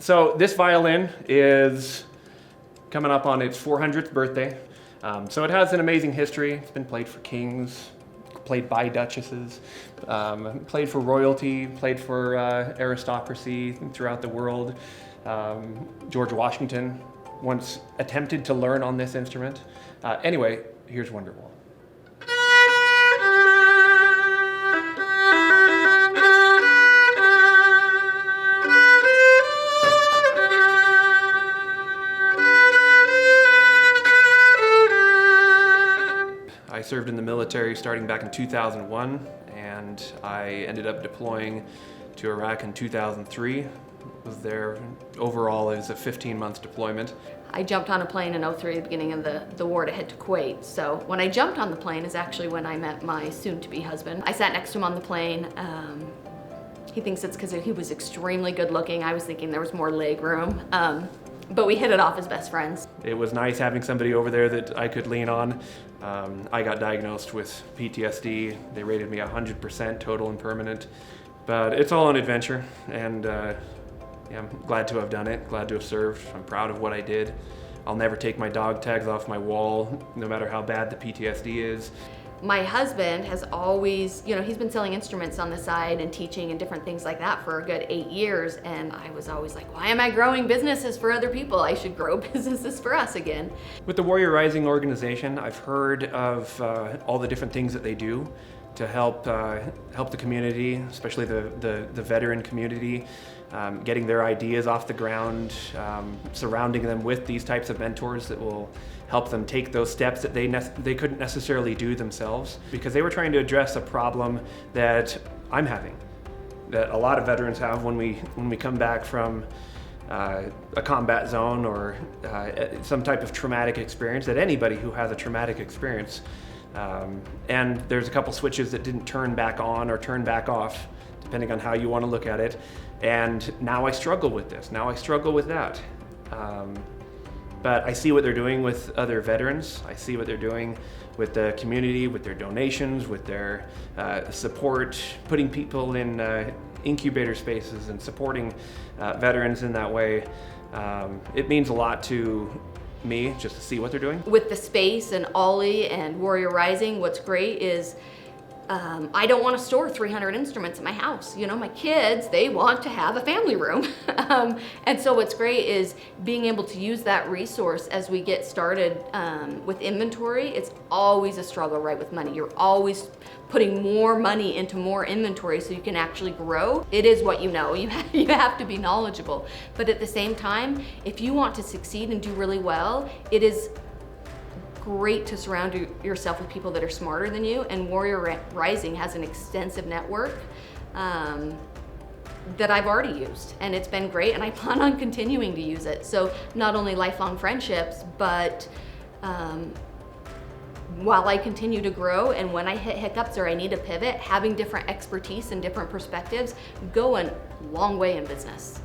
So this violin is coming up on its 400th birthday. So it has an amazing history. It's been played for kings, played by duchesses, played for royalty, played for aristocracy throughout the world. George Washington once attempted to learn on this instrument. Anyway, here's Wonderwall. I served in the military starting back in 2001, and I ended up deploying to Iraq in 2003. Was there overall. It was a 15-month deployment. I jumped on a plane in 2003 at the beginning of the war to head to Kuwait. So when I jumped on the plane is actually when I met my soon-to-be husband. I sat next to him on the plane. He thinks it's because he was extremely good looking. I was thinking there was more leg room. But we hit it off as best friends. It was nice having somebody over there that I could lean on. I got diagnosed with PTSD. They rated me 100% total and permanent. But it's all an adventure, and yeah, I'm glad to have done it, glad to have served. I'm proud of what I did. I'll never take my dog tags off my wall, no matter how bad the PTSD is. My husband has always, he's been selling instruments on the side and teaching and different things like that for a good 8 years. And I was always like, why am I growing businesses for other people? I should grow businesses for us again. With the Warrior Rising organization, I've heard of all the different things that they do to help the community, especially the veteran community, getting their ideas off the ground, surrounding them with these types of mentors that will help them take those steps that they couldn't necessarily do themselves, because they were trying to address a problem that I'm having, that a lot of veterans have when we come back from a combat zone or some type of traumatic experience, that anybody who has a traumatic experience. And there's a couple switches that didn't turn back on or turn back off, depending on how you want to look at it. And now I struggle with this, now I struggle with that. But I see what they're doing with other veterans. I see what they're doing with the community, with their donations, with their support, putting people in incubator spaces and supporting veterans in that way. It means a lot to me just to see what they're doing. With the space and Ollie and Warrior Rising, what's great is I don't want to store 300 instruments in my house. My kids, they want to have a family room. And so what's great is being able to use that resource as we get started with inventory. It's always a struggle, right, with money. You're always putting more money into more inventory so you can actually grow. It is what you know. You have to be knowledgeable. But at the same time, if you want to succeed and do really well, it is great to surround yourself with people that are smarter than you, and Warrior Rising has an extensive network that I've already used, and it's been great, and I plan on continuing to use it. So not only lifelong friendships, but while I continue to grow, and when I hit hiccups or I need a pivot, having different expertise and different perspectives go a long way in business.